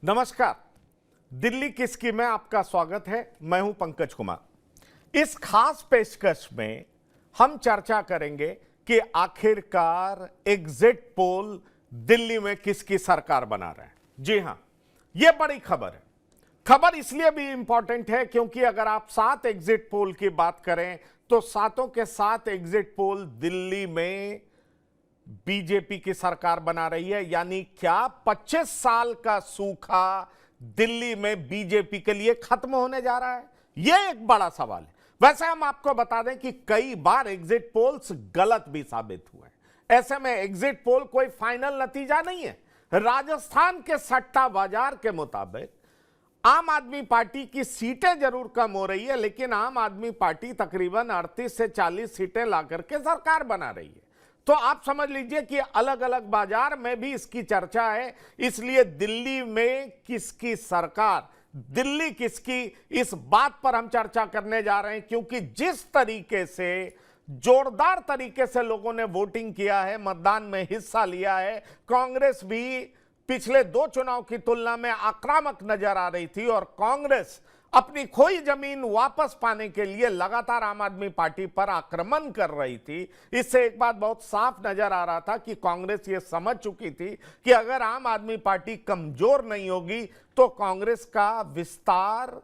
नमस्कार, दिल्ली किसकी में आपका स्वागत है। मैं हूं पंकज कुमार। इस खास पेशकश में हम चर्चा करेंगे कि आखिरकार एग्जिट पोल दिल्ली में किसकी सरकार बना रहे हैं। जी हां, यह बड़ी खबर है। खबर इसलिए भी इंपॉर्टेंट है क्योंकि अगर आप 7 एग्जिट पोल की बात करें तो 7 के 7 एग्जिट पोल दिल्ली में बीजेपी की सरकार बना रही है। यानी क्या 25 साल का सूखा दिल्ली में बीजेपी के लिए खत्म होने जा रहा है? यह एक बड़ा सवाल है। वैसे हम आपको बता दें कि कई बार एग्जिट पोल्स गलत भी साबित हुए हैं। ऐसे में एग्जिट पोल कोई फाइनल नतीजा नहीं है। राजस्थान के सट्टा बाजार के मुताबिक आम आदमी पार्टी की सीटें जरूर कम हो रही है, लेकिन आम आदमी पार्टी तकरीबन 38 से 40 सीटें लाकर के सरकार बना रही है। तो आप समझ लीजिए कि अलग अलग बाजार में भी इसकी चर्चा है। इसलिए दिल्ली में किसकी सरकार, दिल्ली किसकी, इस बात पर हम चर्चा करने जा रहे हैं। क्योंकि जिस तरीके से जोरदार तरीके से लोगों ने वोटिंग किया है, मतदान में हिस्सा लिया है, कांग्रेस भी पिछले 2 चुनाव की तुलना में आक्रामक नजर आ रही थी और कांग्रेस अपनी खोई जमीन वापस पाने के लिए लगातार आम आदमी पार्टी पर आक्रमण कर रही थी। इससे एक बात बहुत साफ नजर आ रहा था कि कांग्रेस ये समझ चुकी थी कि अगर आम आदमी पार्टी कमजोर नहीं होगी तो कांग्रेस का विस्तार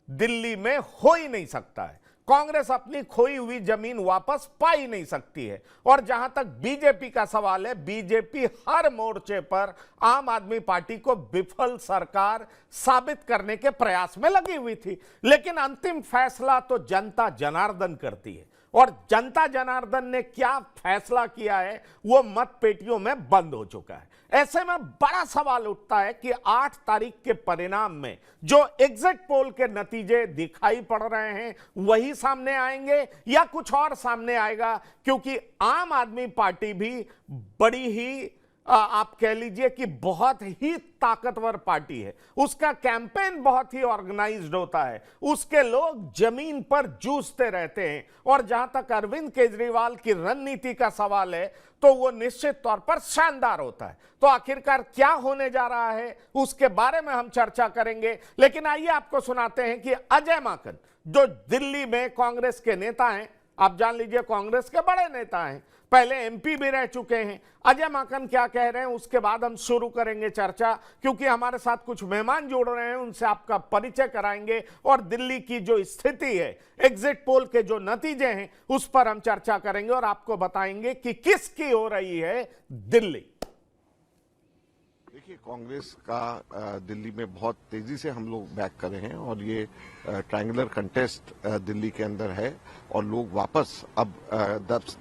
दिल्ली में हो ही नहीं सकता है। कांग्रेस अपनी खोई हुई जमीन वापस पा ही नहीं सकती है। और जहां तक बीजेपी का सवाल है, बीजेपी हर मोर्चे पर आम आदमी पार्टी को विफल सरकार साबित करने के प्रयास में लगी हुई थी। लेकिन अंतिम फैसला तो जनता जनार्दन करती है और जनता जनार्दन ने क्या फैसला किया है वो मत पेटियों में बंद हो चुका है। ऐसे में बड़ा सवाल उठता है कि 8 तारीख के परिणाम में जो एग्जिट पोल के नतीजे दिखाई पड़ रहे हैं वही सामने आएंगे या कुछ और सामने आएगा। क्योंकि आम आदमी पार्टी भी बड़ी ही आप कह लीजिए कि बहुत ही ताकतवर पार्टी है। उसका कैंपेन बहुत ही ऑर्गेनाइज्ड होता है, उसके लोग जमीन पर जूझते रहते हैं। और जहां तक अरविंद केजरीवाल की रणनीति का सवाल है तो वो निश्चित तौर पर शानदार होता है। तो आखिरकार क्या होने जा रहा है उसके बारे में हम चर्चा करेंगे। लेकिन आइए आपको सुनाते हैं कि अजय माकन जो दिल्ली में कांग्रेस के नेता हैं, आप जान लीजिए कांग्रेस के बड़े नेता हैं, पहले एमपी भी रह चुके हैं। अजय माकन क्या कह रहे हैं उसके बाद हम शुरू करेंगे चर्चा। क्योंकि हमारे साथ कुछ मेहमान जुड़ रहे हैं, उनसे आपका परिचय कराएंगे और दिल्ली की जो स्थिति है, एग्जिट पोल के जो नतीजे हैं उस पर हम चर्चा करेंगे और आपको बताएंगे कि किसकी हो रही है दिल्ली। देखिए, कांग्रेस का दिल्ली में बहुत तेजी से हम लोग बैक करे हैं और ये ट्रायंगुलर कंटेस्ट दिल्ली के अंदर है और लोग वापस अब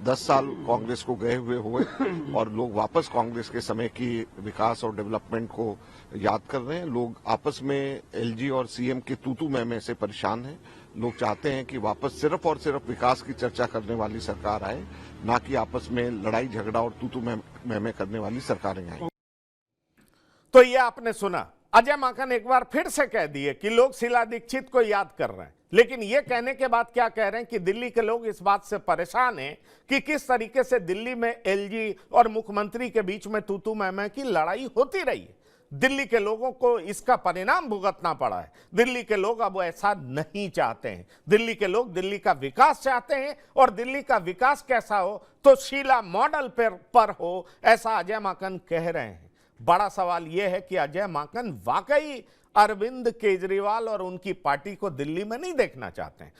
10 साल कांग्रेस को गए हुए और लोग वापस कांग्रेस के समय की विकास और डेवलपमेंट को याद कर रहे हैं। लोग आपस में एलजी और सीएम के तू मैं से परेशान हैं। लोग चाहते हैं कि वापस सिर्फ और सिर्फ विकास की चर्चा करने वाली सरकार आए, ना कि आपस में लड़ाई झगड़ा और तू मैं करने वाली सरकारें आए। तो ये आपने सुना, अजय माकन एक बार फिर से कह दिए कि लोग शीला दीक्षित को याद कर रहे हैं। लेकिन ये कहने के बाद क्या कह रहे हैं कि दिल्ली के लोग इस बात से परेशान हैं कि किस तरीके से दिल्ली में एलजी और मुख्यमंत्री के बीच में तू मैं की लड़ाई होती रही है। दिल्ली के लोगों को इसका परिणाम भुगतना पड़ा है। दिल्ली के लोग अब ऐसा नहीं चाहते हैं। दिल्ली के लोग दिल्ली का विकास चाहते हैं और दिल्ली का विकास कैसा हो तो शीला मॉडल पर हो, ऐसा अजय माकन कह रहे हैं। बड़ा सवाल यह है कि अजय माकन वाकई अरविंद केजरीवाल और उनकी पार्टी को दिल्ली में नहीं देखना चाहते हैं।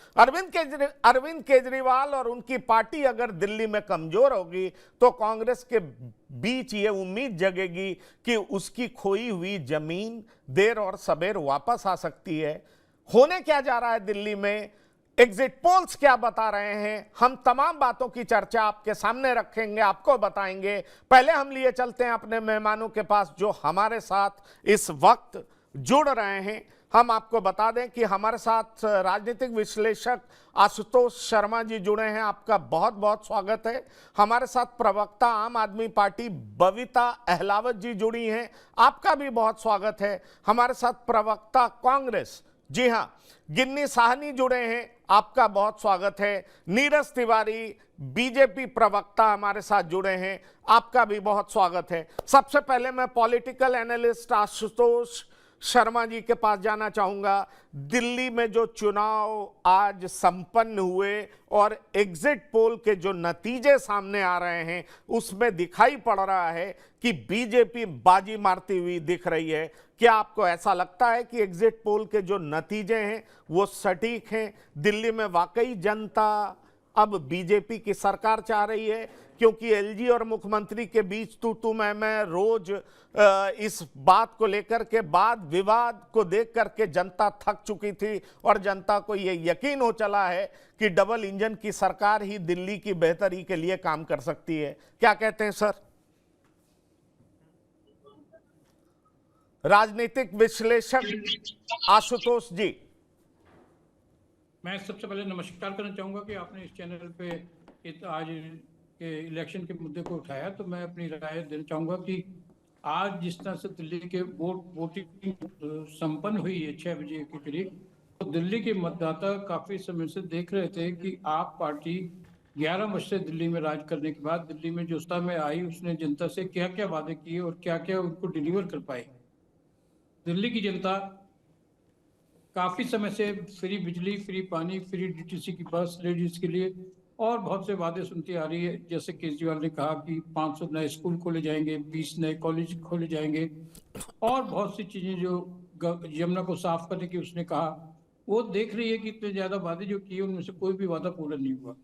अरविंद केजरीवाल और उनकी पार्टी अगर दिल्ली में कमजोर होगी तो कांग्रेस के बीच ये उम्मीद जगेगी कि उसकी खोई हुई जमीन देर और सबेर वापस आ सकती है। होने क्या जा रहा है दिल्ली में, एग्जिट पोल्स क्या बता रहे हैं, हम तमाम बातों की चर्चा आपके सामने रखेंगे, आपको बताएंगे। पहले हम लिए चलते हैं अपने मेहमानों के पास जो हमारे साथ इस वक्त जुड़ रहे हैं। हम आपको बता दें कि हमारे साथ राजनीतिक विश्लेषक आशुतोष शर्मा जी जुड़े हैं, आपका बहुत बहुत स्वागत है। हमारे साथ प्रवक्ता आम आदमी पार्टी बबीता अहलावत जी जुड़ी हैं, आपका भी बहुत स्वागत है। हमारे साथ प्रवक्ता कांग्रेस, जी हां, गिन्नी साहनी जुड़े हैं, आपका बहुत स्वागत है। नीरज तिवारी बीजेपी प्रवक्ता हमारे साथ जुड़े हैं, आपका भी बहुत स्वागत है। सबसे पहले मैं पॉलिटिकल एनालिस्ट आशुतोष शर्मा जी के पास जाना चाहूंगा। दिल्ली में जो चुनाव आज संपन्न हुए और एग्जिट पोल के जो नतीजे सामने आ रहे हैं उसमें दिखाई पड़ रहा है कि बीजेपी बाजी मारती हुई दिख रही है। क्या आपको ऐसा लगता है कि एग्जिट पोल के जो नतीजे हैं वो सटीक हैं? दिल्ली में वाकई जनता अब बीजेपी की सरकार चाह रही है? क्योंकि एलजी और मुख्यमंत्री के बीच तू मैं रोज इस बात को लेकर के बाद विवाद को देख करके जनता थक चुकी थी और जनता को यह यकीन हो चला है कि डबल इंजन की सरकार ही दिल्ली की बेहतरी के लिए काम कर सकती है। क्या कहते हैं सर? राजनीतिक विश्लेषक आशुतोष जी। मैं सबसे पहले नमस्कार करना चाहूँगा कि आपने इस चैनल पे आज के इलेक्शन के मुद्दे को उठाया, तो मैं अपनी राय देना चाहूँगा कि आज जिस तरह से दिल्ली के वोटिंग संपन्न हुई है 6 बजे के करीब, तो दिल्ली के मतदाता काफ़ी समय से देख रहे थे कि आप पार्टी 11 वर्ष से दिल्ली में राज करने के बाद दिल्ली में जो सत्ता में आई उसने जनता से क्या क्या वादे किए और क्या क्या उनको डिलीवर कर पाए। दिल्ली की जनता काफ़ी समय से फ्री बिजली, फ्री पानी, फ्री डीटीसी की बस लेडीज के लिए और बहुत से वादे सुनती आ रही है। जैसे केजरीवाल ने कहा कि 500 नए स्कूल खोले जाएंगे, 20 नए कॉलेज खोले जाएंगे और बहुत सी चीज़ें जो यमुना को साफ करने की उसने कहा। वो देख रही है कि इतने ज़्यादा वादे जो किए उनमें से कोई भी वादा पूरा नहीं हुआ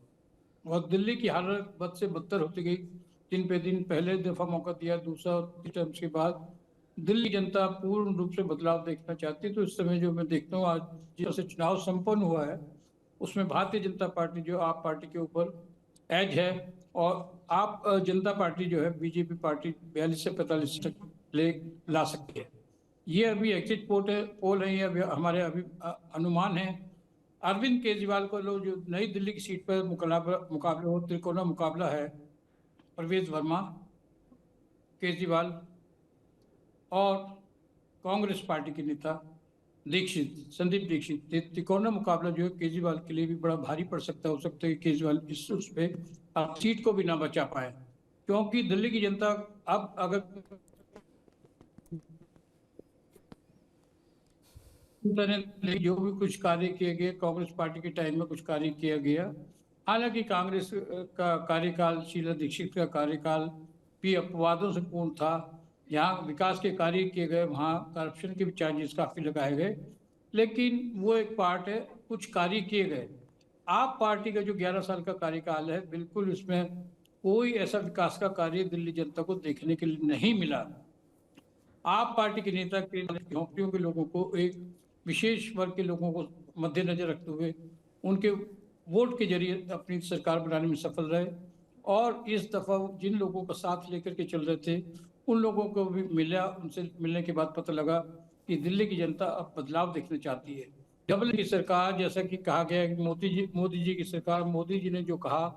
और दिल्ली की हालत बद से बदतर होती गई। दिन पे दिन पहले दफ़ा मौका दिया, दूसरा टर्म्स के बाद दिल्ली जनता पूर्ण रूप से बदलाव देखना चाहती है। तो इस समय जो मैं देखता हूँ आज जैसे चुनाव संपन्न हुआ है उसमें भारतीय जनता पार्टी जो आप पार्टी के ऊपर एज है और आप जनता पार्टी जो है बीजेपी पार्टी 42 से 45 तक ला सकती है। ये अभी एग्जिट पोल है, ये हमारे अभी अनुमान है। अरविंद केजरीवाल को लोग जो नई दिल्ली की सीट पर मुकाबला हो, त्रिकोणा मुकाबला है, परवेज वर्मा, केजरीवाल और कांग्रेस पार्टी के नेता संदीप दीक्षित, त्रिकोणा मुकाबला जो है केजरीवाल के लिए भी बड़ा भारी पड़ सकता है। हो सकता है कि केजरीवाल इस उस पे सीट को भी ना बचा पाए, क्योंकि दिल्ली की जनता अब अगर जो भी कुछ कार्य किए गए कांग्रेस पार्टी के टाइम में कुछ कार्य किया गया, हालांकि कांग्रेस का कार्यकाल, शीला दीक्षित का कार्यकाल भी अपवादों से पूर्ण था। जहाँ विकास के कार्य किए गए वहाँ करप्शन के भी चार्जेस काफ़ी लगाए गए, लेकिन वो एक पार्ट है, कुछ कार्य किए गए। आप पार्टी का जो 11 साल का कार्यकाल है, बिल्कुल उसमें कोई ऐसा विकास का कार्य दिल्ली जनता को देखने के लिए नहीं मिला। आप पार्टी के नेता के झोंपड़ियों के लोगों को, एक विशेष वर्ग के लोगों को मद्देनजर रखते हुए उनके वोट के जरिए अपनी सरकार बनाने में सफल रहे और इस दफ़ा जिन लोगों का साथ लेकर के चल रहे थे उन लोगों को भी मिला। उनसे मिलने के बाद पता लगा कि दिल्ली की जनता अब बदलाव देखना चाहती है। डबल की सरकार, जैसा कि कहा गया है कि मोदी जी की सरकार, मोदी जी ने जो कहा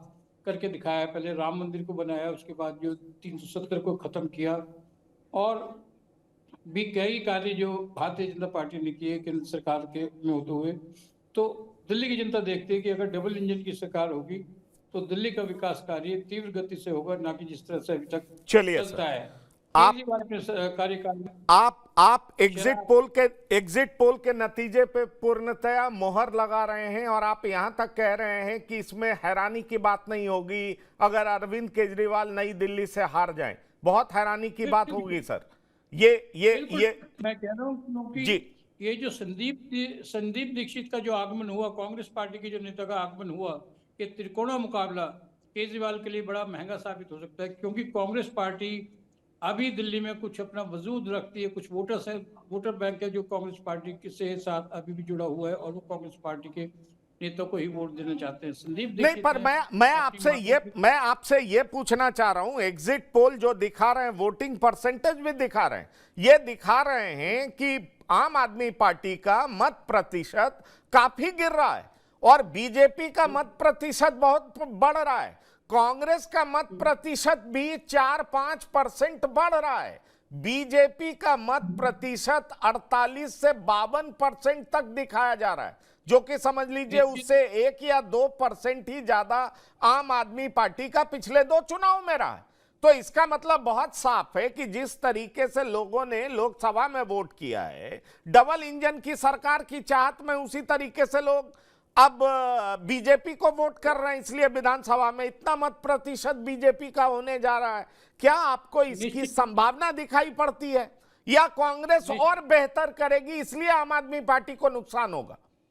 करके दिखाया, पहले राम मंदिर को बनाया, उसके बाद जो 370 को ख़त्म किया और भी कई कार्य जो भारतीय जनता पार्टी ने किए केंद्र सरकार के में होते हुए। तो दिल्ली की जनता देखती है कि अगर डबल इंजन की सरकार होगी तो दिल्ली का विकास कार्य तीव्र गति से होगा, ना कि जिस तरह से अभी तक चलता है। आप एग्जिट पोल के नतीजे पे पूर्णतया मोहर लगा रहे हैं और आप यहां तक कह रहे हैं कि इसमें हैरानी की बात नहीं होगी अगर अरविंद केजरीवाल नई दिल्ली से हार जाएं। बहुत हैरानी की बात होगी सर। ये मैं कह रहा हूँ जी, ये जो संदीप दीक्षित का जो आगमन हुआ, कांग्रेस पार्टी के जो नेता का आगमन हुआ, कि त्रिकोणा मुकाबला केजरीवाल के लिए बड़ा महंगा साबित हो सकता है, क्योंकि कांग्रेस पार्टी अभी दिल्ली में कुछ अपना वजूद रखती है, कुछ वोटर बैंक है जो कांग्रेस पार्टी के साथ अभी भी जुड़ा हुआ है और वो कांग्रेस पार्टी के नेता को ही वोट देना चाहते हैं। संदीप नहीं, पर मैं आपसे ये पूछना चाह रहा हूं, एग्जिट पोल जो दिखा रहे हैं, वोटिंग परसेंटेज भी दिखा रहे हैं, ये दिखा रहे हैं कि आम आदमी पार्टी का मत प्रतिशत काफी गिर रहा है और बीजेपी का मत प्रतिशत बहुत बढ़ रहा है। कांग्रेस का मत प्रतिशत भी 4-5% बढ़ रहा है। बीजेपी का मत प्रतिशत 48 से 52% तक दिखाया जा रहा है, जो कि समझ लीजिए उससे 1 या 2% ही ज्यादा आम आदमी पार्टी का पिछले 2 चुनाव में रहा है। तो इसका मतलब बहुत साफ है कि जिस तरीके से लोगों ने लोकसभा में वोट किया है डबल इंजन की सरकार की चाहत में, उसी तरीके से लोग अब बीजेपी को वोट कर रहे हैं। इसलिए विधानसभा में इतना मत प्रतिशत बीजेपी का होने जा रहा है। क्या आपको इसकी संभावना दिखाई पड़ती है, या कांग्रेस और बेहतर करेगी इसलिए आम आदमी पार्टी को नुकसान होगा?